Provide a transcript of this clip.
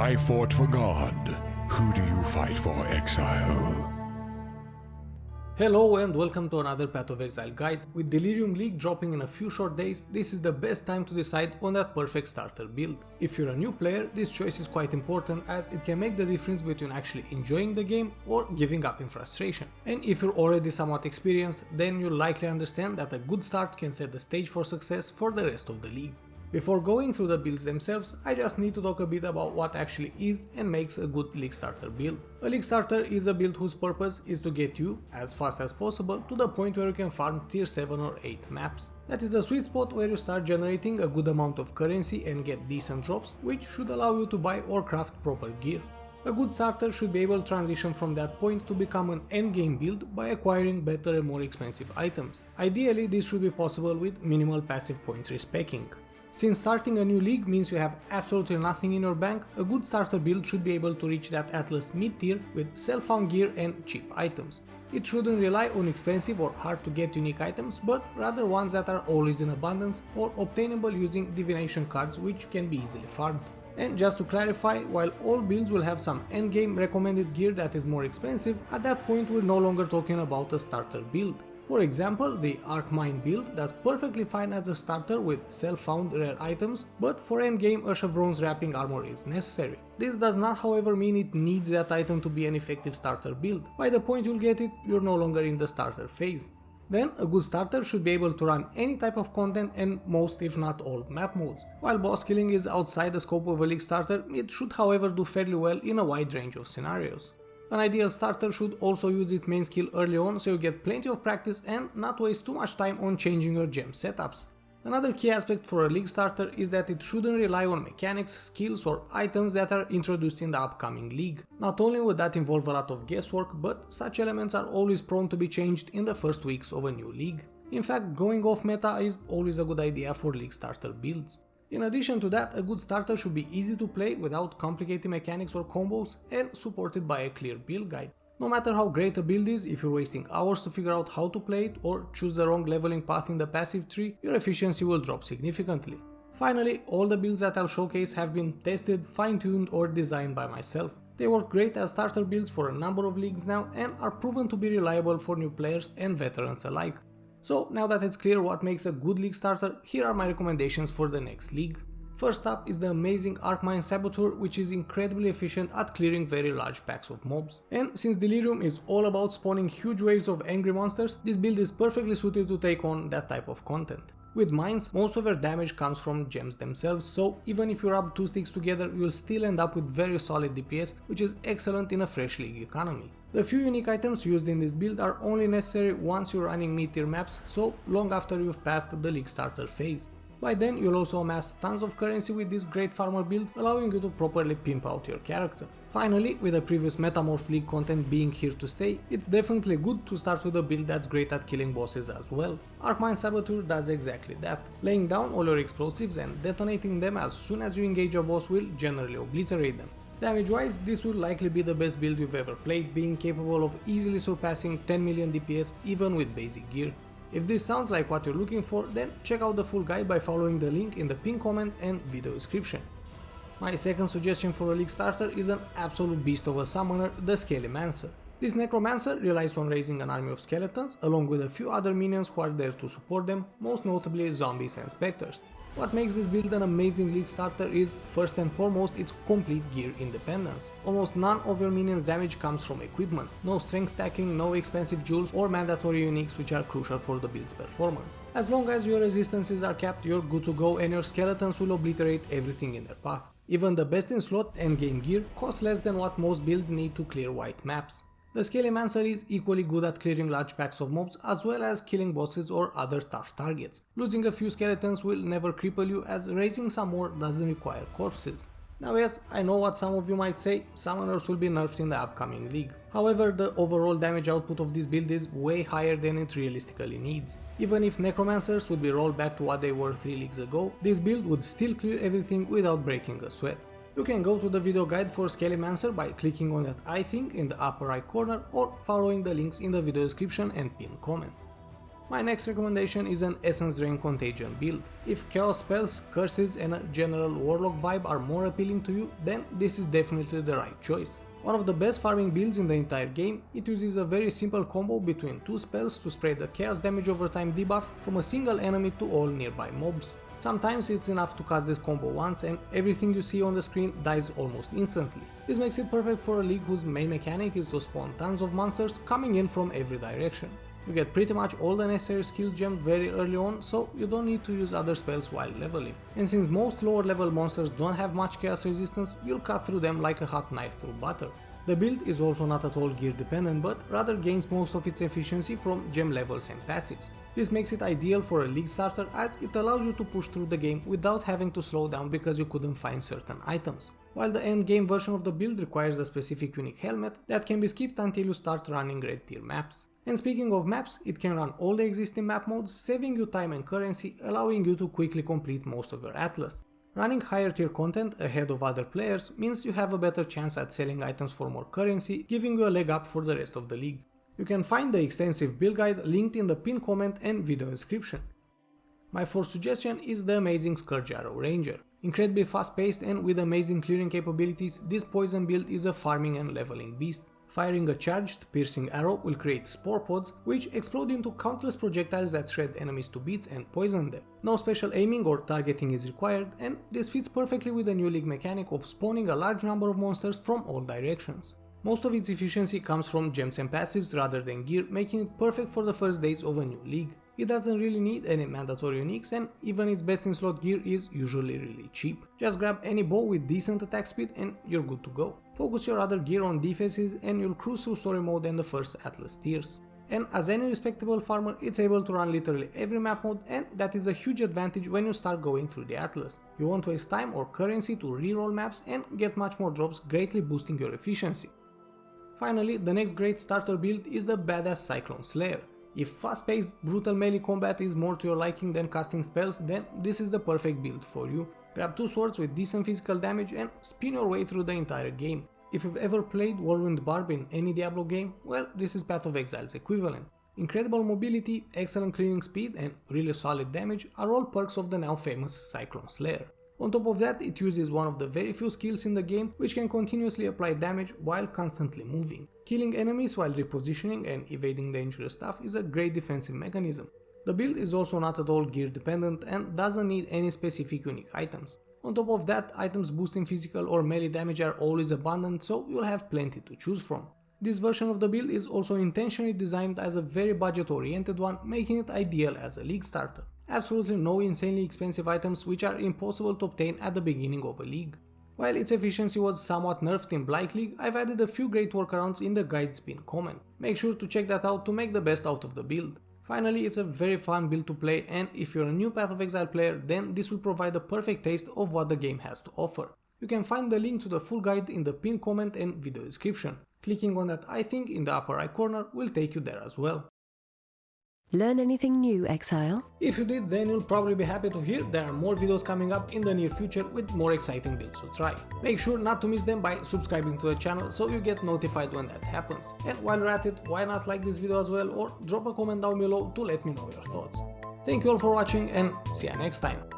I fought for God. Who do you fight for, Exile? Hello and welcome to another Path of Exile guide. With Delirium League dropping in a few short days, this is the best time to decide on that perfect starter build. If you're a new player, this choice is quite important as it can make the difference between actually enjoying the game or giving up in frustration. And if you're already somewhat experienced, then you'll likely understand that a good start can set the stage for success for the rest of the league. Before going through the builds themselves, I just need to talk a bit about what actually is and makes a good League Starter build. A League Starter is a build whose purpose is to get you, as fast as possible, to the point where you can farm tier 7 or 8 maps. That is a sweet spot where you start generating a good amount of currency and get decent drops, which should allow you to buy or craft proper gear. A good starter should be able to transition from that point to become an endgame build by acquiring better and more expensive items. Ideally, this should be possible with minimal passive points respecking. Since starting a new league means you have absolutely nothing in your bank, a good starter build should be able to reach that Atlas mid-tier with self-found gear and cheap items. It shouldn't rely on expensive or hard to get unique items, but rather ones that are always in abundance or obtainable using divination cards which can be easily farmed. And just to clarify, while all builds will have some endgame recommended gear that is more expensive, at that point we're no longer talking about a starter build. For example, the Arcmine build does perfectly fine as a starter with self-found rare items, but for endgame a Chevron's wrapping armor is necessary. This does not however mean it needs that item to be an effective starter build. By the point you'll get it, you're no longer in the starter phase. Then, a good starter should be able to run any type of content and most if not all map modes. While boss killing is outside the scope of a League starter, it should however do fairly well in a wide range of scenarios. An ideal starter should also use its main skill early on so you get plenty of practice and not waste too much time on changing your gem setups. Another key aspect for a league starter is that it shouldn't rely on mechanics, skills or items that are introduced in the upcoming league. Not only would that involve a lot of guesswork, but such elements are always prone to be changed in the first weeks of a new league. In fact, going off meta is always a good idea for league starter builds. In addition to that, a good starter should be easy to play without complicated mechanics or combos and supported by a clear build guide. No matter how great a build is, if you're wasting hours to figure out how to play it or choose the wrong leveling path in the passive tree, your efficiency will drop significantly. Finally, all the builds that I'll showcase have been tested, fine-tuned or designed by myself. They work great as starter builds for a number of leagues now and are proven to be reliable for new players and veterans alike. So now that it's clear what makes a good league starter, here are my recommendations for the next league. First up is the amazing Arcmine Saboteur, which is incredibly efficient at clearing very large packs of mobs. And since Delirium is all about spawning huge waves of angry monsters, this build is perfectly suited to take on that type of content. With mines, most of your damage comes from gems themselves, so even if you rub two sticks together, you'll still end up with very solid DPS, which is excellent in a fresh league economy. The few unique items used in this build are only necessary once you're running mid-tier maps, so long after you've passed the league starter phase. By then, you'll also amass tons of currency with this great farmer build, allowing you to properly pimp out your character. Finally, with the previous Metamorph League content being here to stay, it's definitely good to start with a build that's great at killing bosses as well. Arcmine Saboteur does exactly that. Laying down all your explosives and detonating them as soon as you engage a boss will generally obliterate them. Damage-wise, this will likely be the best build you've ever played, being capable of easily surpassing 10 million DPS even with basic gear. If this sounds like what you're looking for, then check out the full guide by following the link in the pinned comment and video description. My second suggestion for a league starter is an absolute beast of a summoner, the Scalemancer. This necromancer relies on raising an army of skeletons along with a few other minions who are there to support them, most notably zombies and specters. What makes this build an amazing league starter is, first and foremost, its complete gear independence. Almost none of your minions' damage comes from equipment, no strength stacking, no expensive jewels or mandatory uniques which are crucial for the build's performance. As long as your resistances are capped, you're good to go and your skeletons will obliterate everything in their path. Even the best in slot endgame gear costs less than what most builds need to clear white maps. The Scalemancer is equally good at clearing large packs of mobs as well as killing bosses or other tough targets. Losing a few skeletons will never cripple you as raising some more doesn't require corpses. Now yes, I know what some of you might say, summoners will be nerfed in the upcoming league. However, the overall damage output of this build is way higher than it realistically needs. Even if necromancers would be rolled back to what they were 3 leagues ago, this build would still clear everything without breaking a sweat. You can go to the video guide for Scalemancer by clicking on that eye thing in the upper right corner or following the links in the video description and pinned comment. My next recommendation is an Essence Drain Contagion build. If chaos spells, curses and a general warlock vibe are more appealing to you, then this is definitely the right choice. One of the best farming builds in the entire game, it uses a very simple combo between 2 spells to spread the chaos damage over time debuff from a single enemy to all nearby mobs. Sometimes it's enough to cast this combo once and everything you see on the screen dies almost instantly. This makes it perfect for a league whose main mechanic is to spawn tons of monsters coming in from every direction. You get pretty much all the necessary skill gemmed very early on, so you don't need to use other spells while leveling. And since most lower level monsters don't have much chaos resistance, you'll cut through them like a hot knife through butter. The build is also not at all gear dependent, but rather gains most of its efficiency from gem levels and passives. This makes it ideal for a league starter as it allows you to push through the game without having to slow down because you couldn't find certain items. While the end game version of the build requires a specific unique helmet that can be skipped until you start running red tier maps. And speaking of maps, it can run all the existing map modes, saving you time and currency, allowing you to quickly complete most of your atlas. Running higher tier content ahead of other players means you have a better chance at selling items for more currency, giving you a leg up for the rest of the league. You can find the extensive build guide linked in the pinned comment and video description. My fourth suggestion is the amazing Scourge Arrow Ranger. Incredibly fast paced and with amazing clearing capabilities, this poison build is a farming and leveling beast. Firing a charged, piercing arrow will create spore pods, which explode into countless projectiles that shred enemies to bits and poison them. No special aiming or targeting is required, and this fits perfectly with the new league mechanic of spawning a large number of monsters from all directions. Most of its efficiency comes from gems and passives rather than gear, making it perfect for the first days of a new league. It doesn't really need any mandatory uniques, and even its best in slot gear is usually really cheap. Just grab any bow with decent attack speed and you're good to go. Focus your other gear on defenses and you'll cruise through story mode and the first Atlas tiers. And as any respectable farmer, it's able to run literally every map mode, and that is a huge advantage when you start going through the Atlas. You won't waste time or currency to reroll maps and get much more drops, greatly boosting your efficiency. Finally, the next great starter build is the badass Cyclone Slayer. If fast-paced, brutal melee combat is more to your liking than casting spells, then this is the perfect build for you. Grab 2 swords with decent physical damage and spin your way through the entire game. If you've ever played Whirlwind Barb in any Diablo game, well, this is Path of Exile's equivalent. Incredible mobility, excellent clearing speed and really solid damage are all perks of the now famous Cyclone Slayer. On top of that, it uses one of the very few skills in the game which can continuously apply damage while constantly moving. Killing enemies while repositioning and evading dangerous stuff is a great defensive mechanism. The build is also not at all gear dependent and doesn't need any specific unique items. On top of that, items boosting physical or melee damage are always abundant, so you'll have plenty to choose from. This version of the build is also intentionally designed as a very budget oriented one, making it ideal as a league starter. Absolutely no insanely expensive items which are impossible to obtain at the beginning of a league. While its efficiency was somewhat nerfed in Blight League, I've added a few great workarounds in the guide's pinned comment. Make sure to check that out to make the best out of the build. Finally, it's a very fun build to play, and if you're a new Path of Exile player, then this will provide a perfect taste of what the game has to offer. You can find the link to the full guide in the pinned comment and video description. Clicking on that I think in the upper right corner will take you there as well. Learn anything new, Exile? If you did, then you'll probably be happy to hear there are more videos coming up in the near future with more exciting builds to try. Make sure not to miss them by subscribing to the channel so you get notified when that happens. And while you're at it, why not like this video as well or drop a comment down below to let me know your thoughts. Thank you all for watching and see you next time.